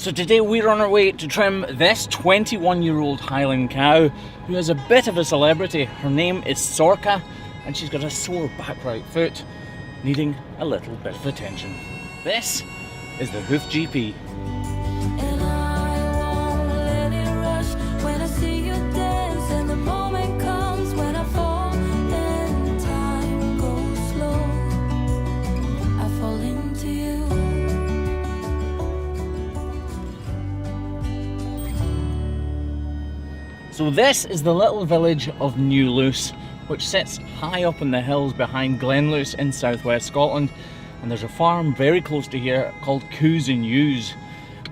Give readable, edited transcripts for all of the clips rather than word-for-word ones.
So today we're on our way to trim this 21-year-old Highland cow who is a bit of a celebrity. Her name is Sorka and she's got a sore back right foot, needing a little bit of attention. This is the Hoof GP. So this is the little village of New Luce, which sits high up in the hills behind Glenluce in southwest Scotland, and there's a farm very close to here called Coos and Ewes,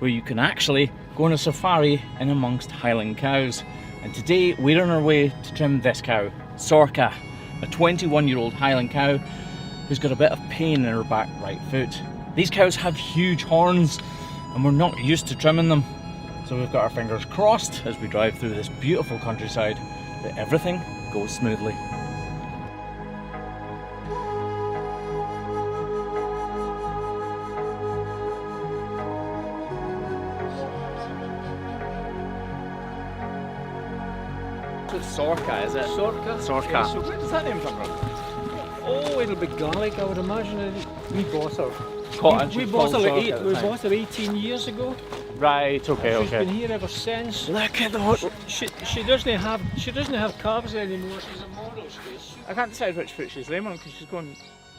where you can actually go on a safari in amongst Highland cows. And today we're on our way to trim this cow, Sorka, a 21-year-old Highland cow who's got a bit of pain in her back right foot. These cows have huge horns and we're not used to trimming them. So we've got our fingers crossed as we drive through this beautiful countryside that everything goes smoothly. It's Sorka, is it? Sorka. Sorka. Yeah, so Where does that name come from? oh, it'll be garlic, I would imagine. We bought her. Cottage. We bought her 18 years ago. Right, okay, She's been here ever since. Look at the She doesn't have calves anymore. She's a model. I can't decide which foot she's laying on because she's going.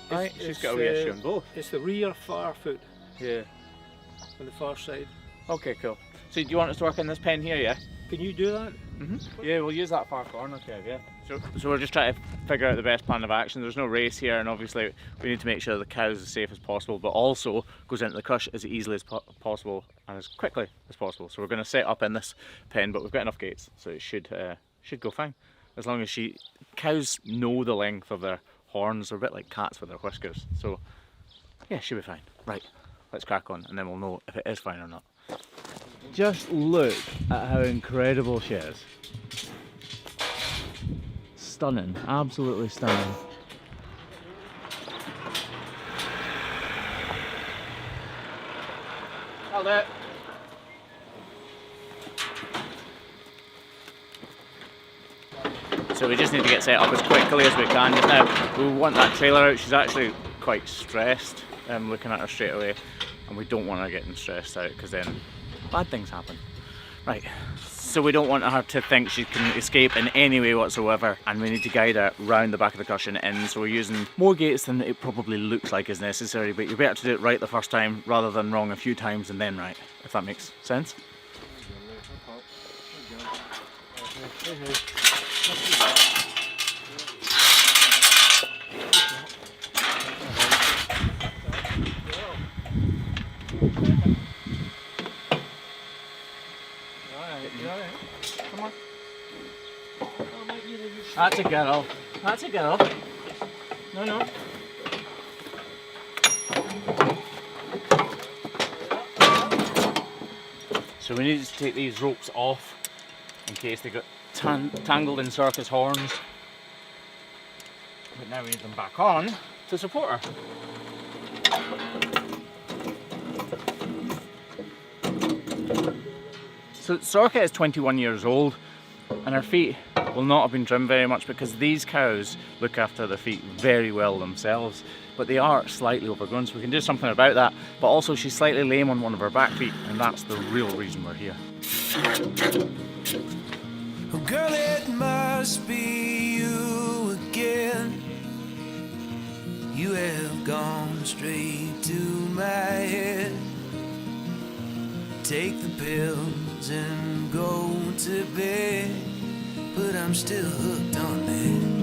Right, she's got a wee issue on both. It's the rear far foot Yeah. on the far side. Okay, cool. So do you want us to work in this pen here, yeah? Can you do that? Yeah, we'll use that far corner too, yeah. So we're just trying to figure out the best plan of action. There's no race here, and obviously we need to make sure the cow's as safe as possible, but also goes into the crush as easily as possible and as quickly as possible. So we're going to set up in this pen, but we've got enough gates, so it should go fine. As long as cows know the length of their horns. They're a bit like cats with their whiskers. So yeah, should be fine. Right, let's crack on, and then we'll know if it is fine or not. Just look at how incredible she is. Stunning, absolutely stunning. Held it. So we just need to get set up as quickly as we can. Now, we want that trailer out. She's actually quite stressed, looking at her straight away, and we don't want her getting stressed out because then bad things happen. Right, so we don't want her to think she can escape in any way whatsoever, and we need to guide her round the back of the cushion in, so we're using more gates than it probably looks like is necessary, but you're better to do it right the first time rather than wrong a few times and then right, if that makes sense. Come on. That's a girl. That's a girl. No, no. So we need to take these ropes off in case they got tangled in Sorka's horns. But now we need them back on to support her. So Sorka is 21 years old and her feet will not have been trimmed very much because these cows look after their feet very well themselves, but they are slightly overgrown, so we can do something about that. But also she's slightly lame on one of her back feet, and that's the real reason we're here. Oh girl, it must be you again. You have gone straight to my head. Take the pills and go to bed, but I'm still hooked on that.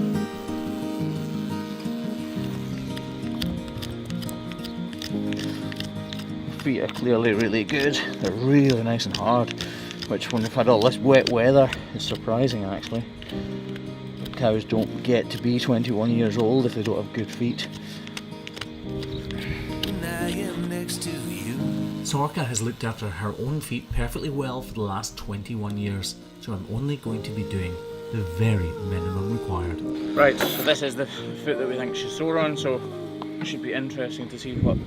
Feet are clearly really good. They're really nice and hard, which when we've had all this wet weather is surprising actually. Cows don't get to be 21 years old if they don't have good feet. When I am next to you. Sorka has looked after her own feet perfectly well for the last 21 years, so I'm only going to be doing the very minimum required. Right, so this is the foot that we think she's sore on, so it should be interesting to see what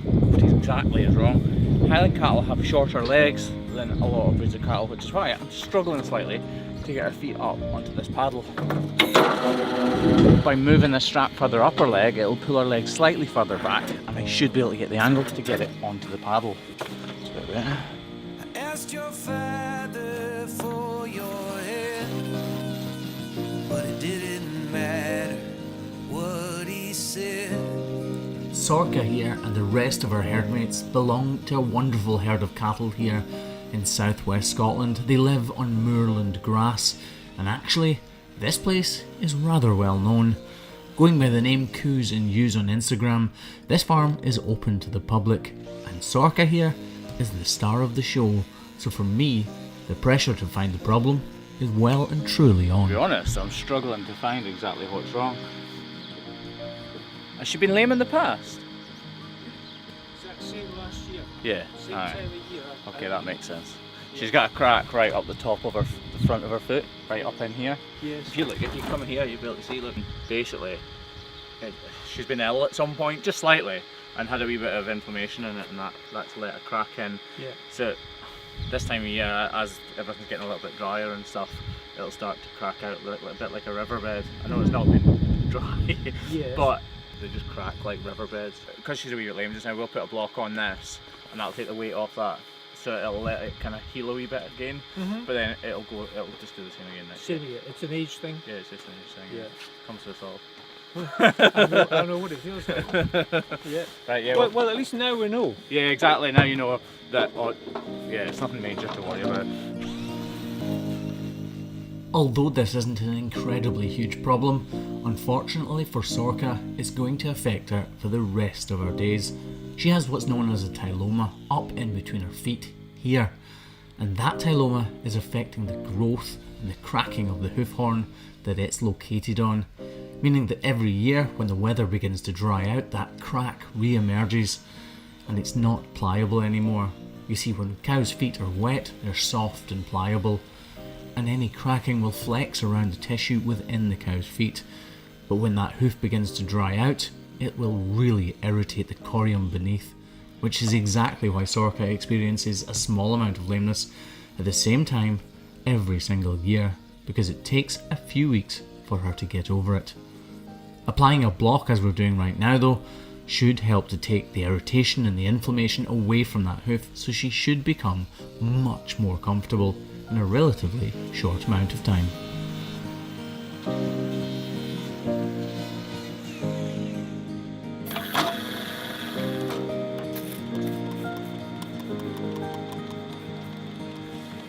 exactly is wrong. Highland cattle have shorter legs than a lot of breeds of cattle, which is why I'm struggling slightly to get her feet up onto this paddle. By moving the strap further up her leg, it'll pull her leg slightly further back, and I should be able to get the angle to get it onto the paddle. Just about there. I asked your father for your hand, but it didn't matter what he said. Sorka here and the rest of our herdmates belong to a wonderful herd of cattle here in southwest Scotland. They live on moorland grass, and actually this place is rather well known. Going by the name Coos and Ewes on Instagram, this farm is open to the public, and Sorka here is the star of the show. So for me, the pressure to find the problem is well and truly on. To be honest, I'm struggling to find exactly what's wrong. Has she been lame in the past? Exact same last year. Yeah. Same Alright. time of year. Okay, that makes sense. She's got a crack right up the top of her, the front of her foot, right up in here. Yes. If you come here, you'll be able to see. Look, basically, she's been ill at some point, just slightly, and had a wee bit of inflammation in it, and that's let a crack in. Yeah. So this time of year, as everything's getting a little bit drier and stuff, it'll start to crack out a bit like a riverbed. I know it's not been dry, Yes. but they just crack like riverbeds. Because she's a wee bit lame just now, we'll put a block on this, and that'll take the weight off that. So it'll let it kind of heal a wee bit again, but then it'll just do the same again next year. Same here. It's an age thing. Yeah, it's just an interesting. Yeah. Comes to us all. I know what it feels like. Yeah. Right, yeah. Well, at least now we know. Yeah, exactly. Now you know that. Yeah, it's nothing major to worry about. Although this isn't an incredibly huge problem, unfortunately for Sorka, it's going to affect her for the rest of her days. She has what's known as a tyloma up in between her feet here, and that tyloma is affecting the growth and the cracking of the hoof horn that it's located on, meaning that every year when the weather begins to dry out, that crack re-emerges and it's not pliable anymore. You see, when cows' feet are wet, they're soft and pliable, and any cracking will flex around the tissue within the cow's feet. But when that hoof begins to dry out, it will really irritate the corium beneath, which is exactly why Sorka experiences a small amount of lameness at the same time every single year, because it takes a few weeks for her to get over it. Applying a block, as we're doing right now though, should help to take the irritation and the inflammation away from that hoof, so she should become much more comfortable in a relatively short amount of time.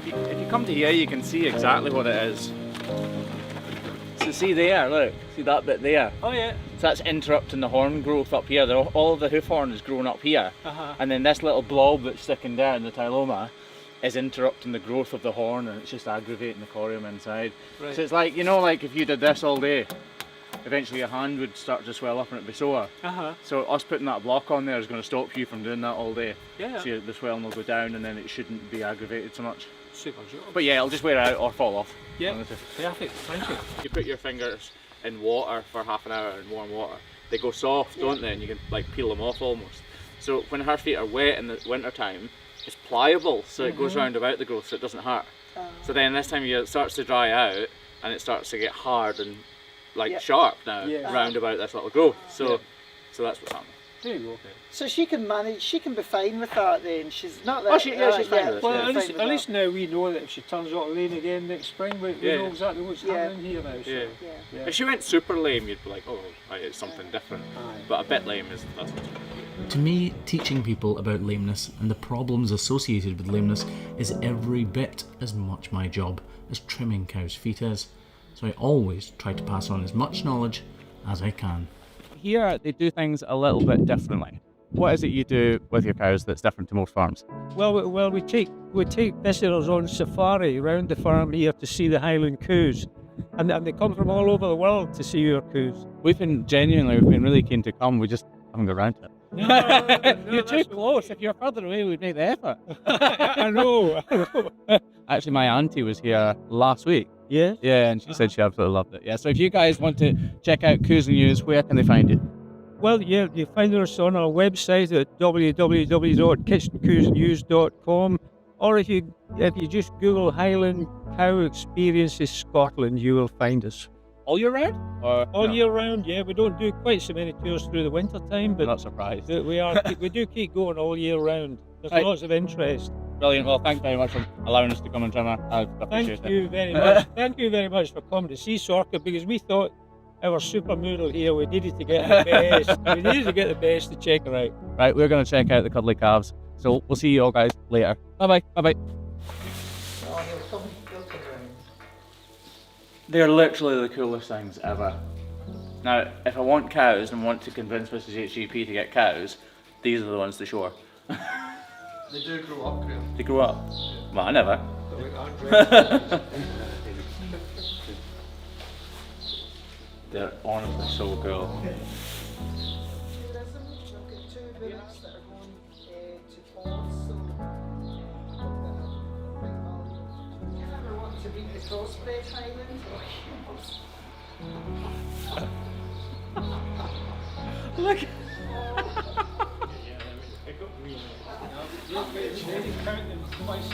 If you come to here, you can see exactly what it is. So see there, look, see that bit there? Oh yeah. So that's interrupting the horn growth up here. All of the hoof horn is growing up here, and then this little blob that's sticking down, the tyloma, is interrupting the growth of the horn, and it's just aggravating the corium inside. Right. So it's like, you know, like if you did this all day, eventually your hand would start to swell up and it'd be sore. So us putting that block on there is going to stop you from doing that all day. Yeah. So the swelling will go down, and then it shouldn't be aggravated so much. Super job. But yeah, it'll just wear out or fall off. Yeah. Perfect. Thank you. You put your fingers in water for half an hour in warm water. They go soft, don't they? And you can like peel them off almost. So when her feet are wet in the winter time, it's pliable, so it goes round about the growth, so it doesn't hurt. So then this time of year it starts to dry out, and it starts to get hard and like sharp now round about this little growth. So that's what's happening. There you go. So she can manage, she can be fine with that then. She's not that. Oh, she's fine with it. Well, Yeah. at least now we know that if she turns out lame again next spring, we know exactly what's happening here now. So. Yeah. If she went super lame, you'd be like, oh, right, it's something different. But a bit lame is that's what's To me, teaching people about lameness and the problems associated with lameness is every bit as much my job as trimming cows' feet is. So I always try to pass on as much knowledge as I can. Here they do things a little bit differently. What is it you do with your cows that's different to most farms? Well, we take visitors on safari around the farm here to see the Highland coos, and they come from all over the world to see your coos. We've been really keen to come, we just haven't got around to it. No, You're too close. If you're further away, we'd make the effort. I know. Actually, my auntie was here last week. Yeah. Yeah, and she said she absolutely loved it. Yeah, so if you guys want to check out Coos and Ewes, where can they find you? Well, yeah, you find us on our website at www.kitchencruisenews.com, or if you just Google Highland Cow Experiences Scotland, you will find us. All year round? Or All no? year round, yeah. We don't do quite so many tours through the winter time, I'm but not surprised. we do keep going all year round. There's Right. lots of interest. Brilliant. Well, thanks very much for allowing us to come and trim her. I appreciate Thank you very much. Thank you very much for coming to see Sorka, because we thought our supermodel here, we needed to get the best. We needed to get the best to check her out. Right, we're going to check out the cuddly calves. So we'll see you all guys later. Bye-bye. Bye-bye. Oh, he'll come round. They're literally the coolest things ever. Now, if I want cows and want to convince Mrs. HGP to get cows, these are the ones to show her. They do grow up, Graham. They grow up. Well, I never. They're honestly so cool. Tourism, we've got 2 boats that are going to Ports, so if you ever want to beat the crossbred Highland, Look.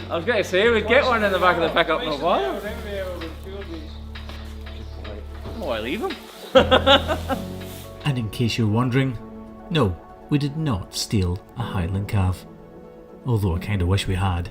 I was going to say, we'd get one in the back of the pickup, no bother. Oh, I leave them. And in case you're wondering, no, we did not steal a Highland calf. Although I kinda wish we had.